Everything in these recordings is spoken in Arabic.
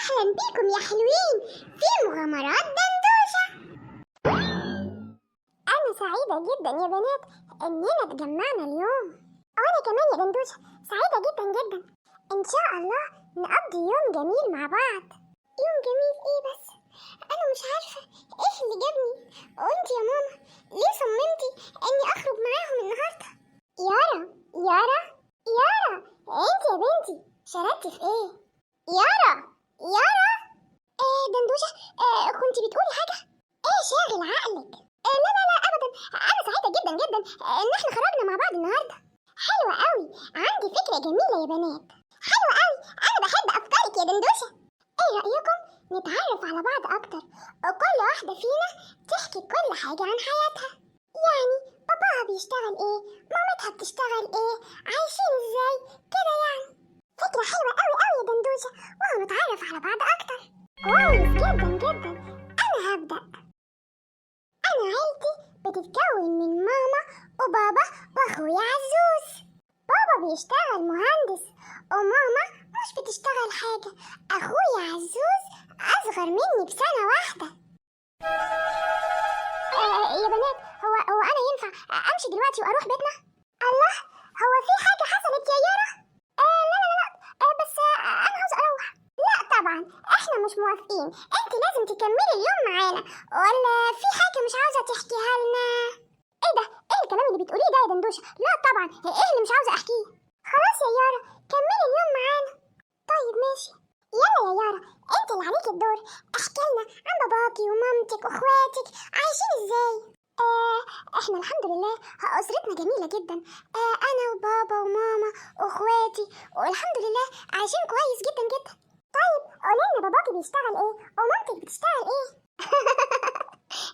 أهلا بيكم يا حلوين في مغامرات دندوشة. أنا سعيدة جدا يا بنات إننا اتجمعنا اليوم، وأنا كمان يا دندوشة سعيدة جدا جدا. إن شاء الله نقضي يوم جميل مع بعض. يوم جميل إيه بس؟ أنا مش عارفة إيه اللي جابني. وأنت يا ماما ليه صممتي إني أخرج معاهم النهاردة؟ يارا يارا يارا، أنت يا بنتي شردتي في إيه؟ يارا يارا دندوشة، كنت بتقولي حاجة؟ ايه شاغل عقلك؟ لا لا لا ابدا، انا سعيدة جدا جدا ان احنا خرجنا مع بعض النهاردة. حلوة قوي، عندي فكرة جميلة يا بنات. حلوة قوي، انا بحب افكارك يا دندوشة. ايه رأيكم نتعرف على بعض اكتر وكل واحدة فينا تحكي كل حاجة عن حياتها؟ يعني باباها بيشتغل ايه، مامتها بتشتغل ايه، عايشين ازاي كده يعني. فكرة حلوة قوي قوي يا دندوشة، وهنتعرف على بعض اكتر. كويس جدا جدا، أنا هبدأ. أنا عيلتي بتتكون من ماما وبابا وأخويا عزوز. بابا بيشتغل مهندس وماما مش بتشتغل حاجة. أخويا عزوز أصغر مني بسنة واحدة. يا بنات، هو أنا ينفع أمشي دلوقتي وأروح بيتنا؟ الله، هو في حاجة حصلت يا يارا؟ لا لا لا، بس أنا عاوز أروح. لا طبعا احنا مش موافقين، انت لازم تكملي اليوم معانا، ولا في حاجة مش عاوزة تحكيها لنا؟ ايه ده؟ ايه الكلام اللي بتقوليه ده يا دندوشة؟ لا طبعا، ايه اللي مش عاوزة احكيه؟ خلاص يا يارا كملي اليوم معانا. طيب ماشي، يلا يا يارا انت اللي عليكي الدور، احكي لنا عن باباكي ومامتك واخواتك عايشين ازاي. احنا الحمد لله اسرتنا جميلة جدا. انا وبابا وماما واخواتي والحمد لله عايشين كويس جدا جدا. طيب قولي لنا باباكي بيشتغل ايه ومامتك بتشتغل ايه؟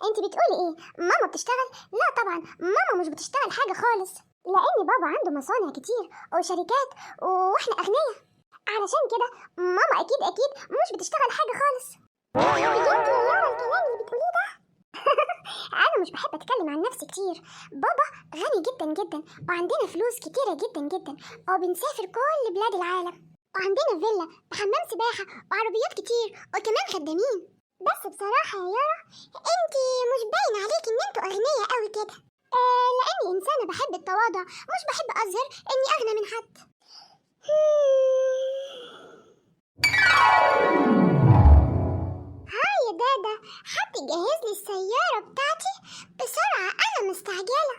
انت بتقولي ايه؟ ماما بتشتغل؟ لا طبعا ماما مش بتشتغل حاجة خالص، لان بابا عنده مصانع كتير وشركات واحنا اغنياء، علشان كده ماما اكيد مش بتشتغل حاجة خالص. بجد يا يارا الكلام اللي بتقوليه ده؟ انا مش بحب اتكلم عن نفسي كتير. بابا غني جدا جدا وعندنا فلوس كتيرة جدا جدا وبنسافر كل بلاد العالم، وعندنا فيلا بحمام سباحة وعربيات كتير وكمان خدامين. بس بصراحة يا يارا انتي مش باين عليكي ان انتوا اغنياء قوي كده. لاني انسانة بحب التواضع، مش بحب اظهر اني اغنى من حد. هاي يا دادا، حد يجهز لي السيارة بتاعتي بسرعة، انا مستعجلة.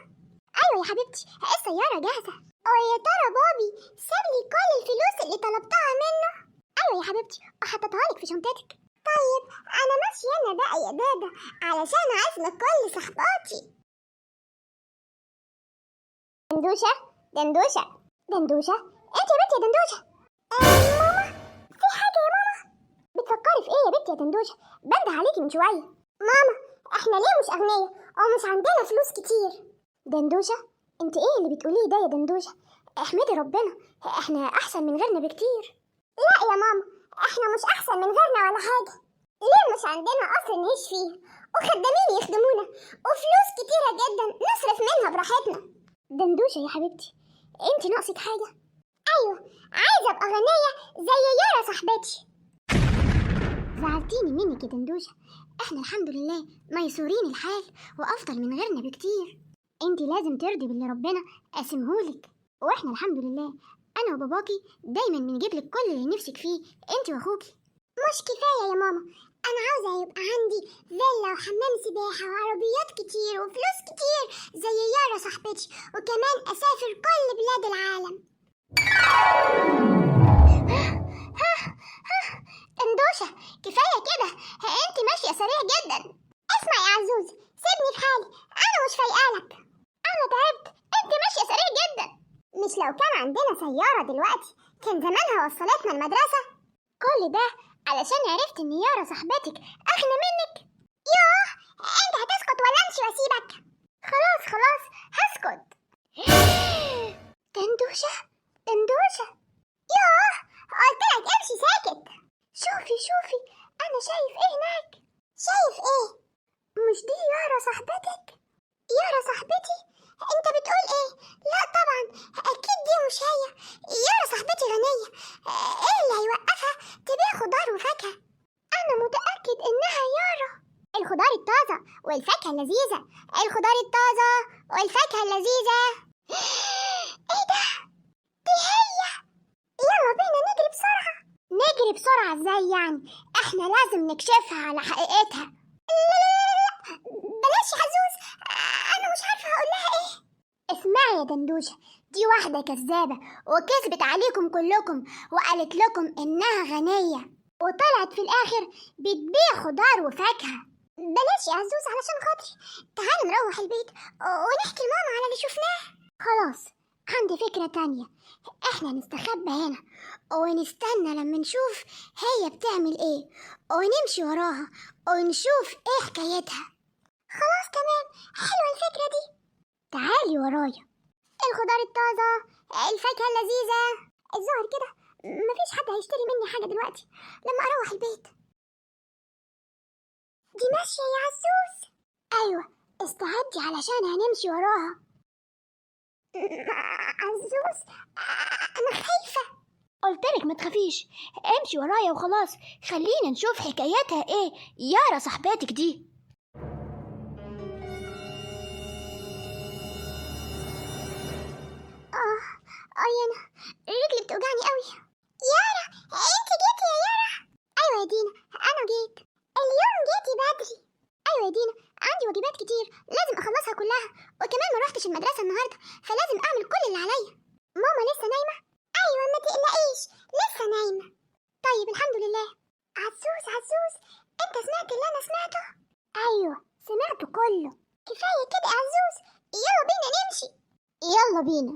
ايوه يا حبيبتي السيارة جاهزة. ويا ترى بابي ساب لي كل الفلوس اللي طلبتها منه؟ ايوه يا حبيبتي وحطيتها لك في شنطتك. طيب انا ماشية انا بقى يا دادا علشان عازمة كل صحباتي. دندوشة دندوشة دندوشة، انت يا بنتي يا دندوشة. ماما في حاجة يا ماما؟ بتفكري في ايه يا بنتي يا دندوشة؟ بنده عليكي من شوية. ماما احنا ليه مش اغنياء ومش عندنا فلوس كتير؟ دندوشة انت ايه اللي بتقوليه ده يا دندوشة؟ احمدي ربنا، احنا احسن من غيرنا بكتير. لا يا ماما، احنا مش احسن من غيرنا ولا حاجة. ليه مش عندنا قصر نعيش فيه وخدامين يخدمونا وفلوس كتيرة جدا نصرف منها براحتنا؟ دندوشة يا حبيبتي انت ناقصك حاجة؟ ايوه عايزة ابقى غنية زي يارا صاحبتي. زعلتيني منك يا دندوشة، احنا الحمد لله ميسورين الحال وافضل من غيرنا بكتير. انت لازم ترضي باللي ربنا قاسمهولك، واحنا الحمد لله انا وباباكي دايما بنجيب لك كل اللي نفسك فيه انت واخوكي. مش كفايه يا ماما، انا عاوزه يبقى عندي فيلا وحمام سباحه وعربيات كتير وفلوس كتير زي يارا صاحبتي، وكمان اسافر كل بلاد العالم. اندوشة كفايه كده، انت ماشيه سريع جدا. اسمع يا عزوز سيبني في حالي، انا مش فايقالك. انا تعبت، انت ماشيه سريع جدا. مش لو كان عندنا سياره دلوقتي كان زمانها وصلتنا المدرسه. كل ده علشان عرفت ان يارا صاحبتك اغنى منك. يوه، انت هتسكت ولا امشي واسيبك؟ خلاص خلاص هسكت. دندوشة دندوشة، يوه قلتلك امشي ساكت. شوفي انا شايف ايه هناك؟ شايف ايه؟ مش دي يارا صاحبتك؟ يارا صاحبتي انت بتقول ايه؟ لا طبعا، اكيد دي مش هي. يارا صاحبتي غنية، ايه اللي هيوقفها تبيع خضار وفاكهة؟ انا متأكد انها يارا. الخضار الطازة والفاكهة اللذيذة، الخضار الطازة والفاكهة اللذيذة. ايه ده؟ دي هي. يلا بينا نجري بسرعة. نجري بسرعة ازاي يعني؟ احنا لازم نكشفها على حقيقتها. لا بلاش يا حزوز، انا مش عارفة هقول لها ايه. اسمعي يا دندوشة، دي واحدة كذابة وكذبت عليكم كلكم وقالت لكم انها غنية، وطلعت في الاخر بتبيع خضار وفاكهة. بلاش يا عزوز علشان خاطري، تعالي نروح البيت ونحكي لماما على اللي شفناه. خلاص، عندي فكرة تانية. احنا نستخبى هنا ونستنى لما نشوف هي بتعمل ايه، ونمشي وراها ونشوف ايه حكايتها. خلاص تمام، حلوة الفكرة دي. تعالي ورايا. الخضار الطازة، الفاكهة اللذيذة. الظاهر كده مفيش حد هيشتري مني حاجة دلوقتي لما اروح البيت. دي ماشية يا عزوز. ايوه، استعدي علشان هنمشي وراها. عزوز، انا خايفة. قلتلك ما تخافيش، امشي ورايا وخلاص. خلينا نشوف حكايتها ايه يارا صاحبتك دي. انا رجلي بتوجعني قوي. يارا، انت جيتي يا يارا؟ ايوه يا دينا، انا جيت. اليوم جيتي بدري. ايوه يا دينا، عندي واجبات كتير لازم اخلصها كلها، وكمان ما روحتش المدرسه النهارده، فلازم اعمل كل اللي عليا. ماما لسه نايمه؟ ايوه ما تقلقيش، لسه نايمه. طيب الحمد لله. عزوز عزوز، انت سمعت اللي انا سمعته؟ ايوه سمعته كله. كفايه كده يا عزوز، يلا بينا نمشي. يلا بينا.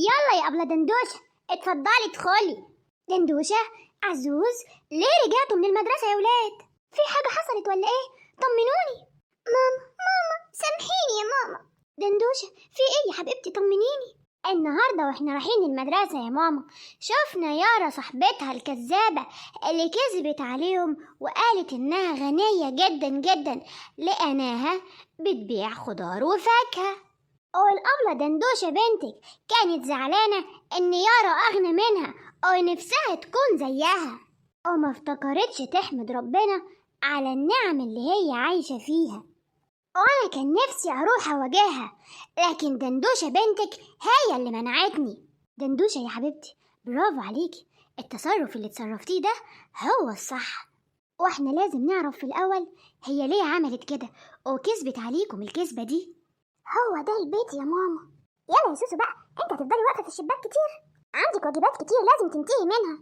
يلا يا أبلة دندوشة، اتفضلي ادخلي. دندوشة، عزوز، ليه رجعتوا من المدرسة يا ولاد؟ في حاجة حصلت ولا ايه؟ طمنوني. ماما سامحيني يا ماما. دندوشة، في ايه يا حبيبتي؟ طمنيني. النهاردة واحنا رايحين المدرسة يا ماما، شفنا يارا صاحبتها الكذابة اللي كذبت عليهم وقالت انها غنية جدا جدا، لقيناها بتبيع خضار وفاكهة. والأبلة دندوشة بنتك كانت زعلانة إن يارا أغنى منها ونفسها تكون زيها، وما افتكرتش تحمد ربنا على النعم اللي هي عايشة فيها. وأنا كان نفسي أروح أواجهها، لكن دندوشة بنتك هي اللي منعتني. دندوشة يا حبيبتي، برافو عليكي، التصرف اللي تصرفتيه ده هو الصح. واحنا لازم نعرف في الأول هي ليه عملت كده وكذبت عليكم الكذبة دي. هو ده البيت يا ماما. يلا يا سوسو بقى، انت هتفضلي واقفه في الشباك كتير؟ عندك واجبات كتير لازم تنتهي منها.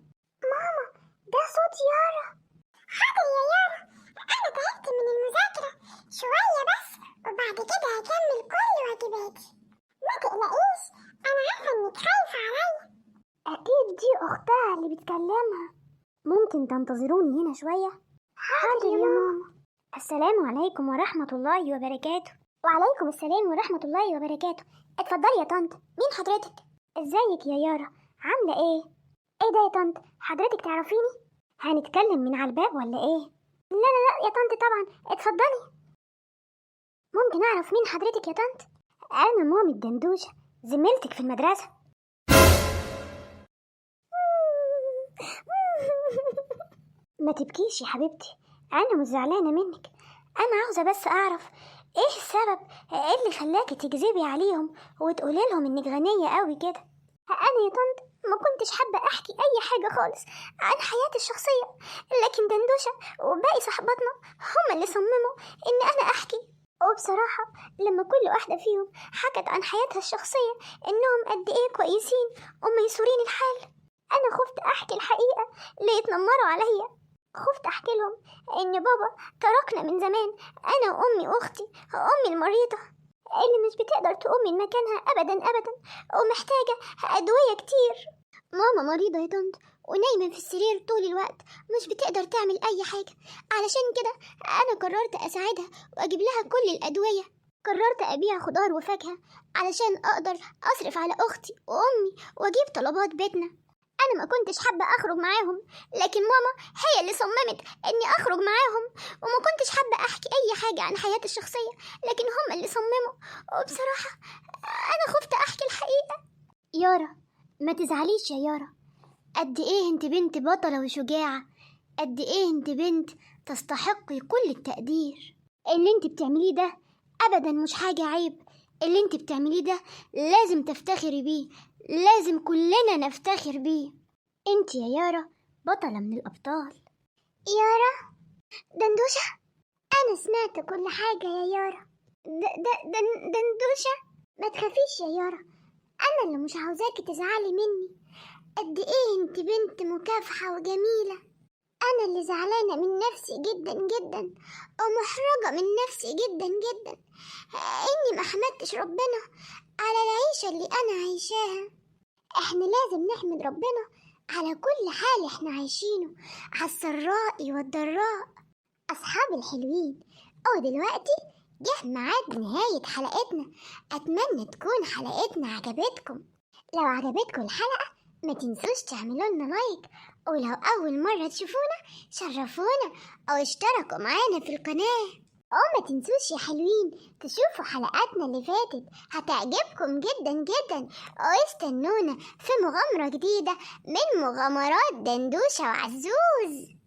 ماما، ده صوت يارا. حاضر يا يارا، انا تعبت من المذاكره شويه بس، وبعد كده هكمل كل واجباتي. ما تقلقيش، انا عارفه انك خايفه عليا. اكيد دي اختها اللي بتكلمها. ممكن تنتظروني هنا شويه؟ حاضر يا ماما. السلام عليكم ورحمه الله وبركاته. وعليكم السلام ورحمة الله وبركاته. اتفضلي يا طنط، مين حضرتك؟ ازيك يا يارا، عاملة ايه؟ ايه ده يا طنط، حضرتك تعرفيني؟ هنتكلم من على الباب ولا ايه؟ لا لا لا يا طنط طبعا، اتفضلي. ممكن اعرف مين حضرتك يا طنط؟ انا مامي الدندوشة، زميلتك في المدرسة. ما تبكيش يا حبيبتي، انا مش زعلانة منك، انا عاوزة بس اعرف ايه السبب اللي خلاكي تكذبي عليهم وتقولي لهم انك غنية قوي كده. انا يا طنط ما كنتش حابة احكي اي حاجة خالص عن حياتي الشخصية، لكن دندوشة وباقي صحباتنا هما اللي صمموا ان انا احكي. وبصراحة لما كل واحدة فيهم حكت عن حياتها الشخصية انهم قد ايه كويسين وميسورين الحال، انا خفت احكي الحقيقة ليتنمروا عليا. خفت احكي لهم ان بابا تركنا من زمان، انا وامي واختي، امي المريضة اللي مش بتقدر تقوم من مكانها ابدا ابدا ومحتاجة ادوية كتير. ماما مريضة يا طنط ونايمة في السرير طول الوقت، مش بتقدر تعمل اي حاجة، علشان كده انا قررت اساعدها واجيب لها كل الادوية. قررت ابيع خضار وفاكهة علشان اقدر اصرف على اختي وامي واجيب طلبات بيتنا. أنا ما كنتش حابة أخرج معاهم، لكن ماما هي اللي صممت إني أخرج معاهم، وما كنتش حابة أحكي أي حاجة عن حياتي الشخصية، لكن هم اللي صمموا، وبصراحة أنا خفت أحكي الحقيقة. يارا ما تزعليش يا يارا، قد إيه أنت بنت بطلة وشجاعة، قد إيه أنت بنت تستحقي كل التقدير. اللي أنت بتعمليه ده أبدا مش حاجة عيب، اللي أنت بتعمليه ده لازم تفتخري بيه، لازم كلنا نفتخر بيه. أنت يا يارا بطلة من الأبطال. يارا دندوشة، أنا سمعت كل حاجة يا يارا. دندوشة ما تخافيش يا يارا، أنا اللي مش عاوزاكي تزعلي مني. قد إيه أنت بنت مكافحة وجميلة، أنا اللي زعلانة من نفسي جدا جدا ومحرجة من نفسي جدا جدا إني ما حمدتش ربنا على العيشة اللي أنا عايشاها. إحنا لازم نحمد ربنا على كل حال إحنا عايشينه، على السراء والضراء. أصحابي الحلوين، ودلوقتي جه ميعاد نهاية حلقتنا. أتمنى تكون حلقتنا عجبتكم. لو عجبتكم الحلقة ما تنسوش تعملوا لنا لايك، ولو أول مرة تشوفونا شرفونا أو اشتركوا معانا في القناة. ما تنسوش يا حلوين تشوفوا حلقاتنا اللي فاتت، هتعجبكم جدا جدا. واستنونا في مغامرة جديدة من مغامرات دندوشة وعزوز.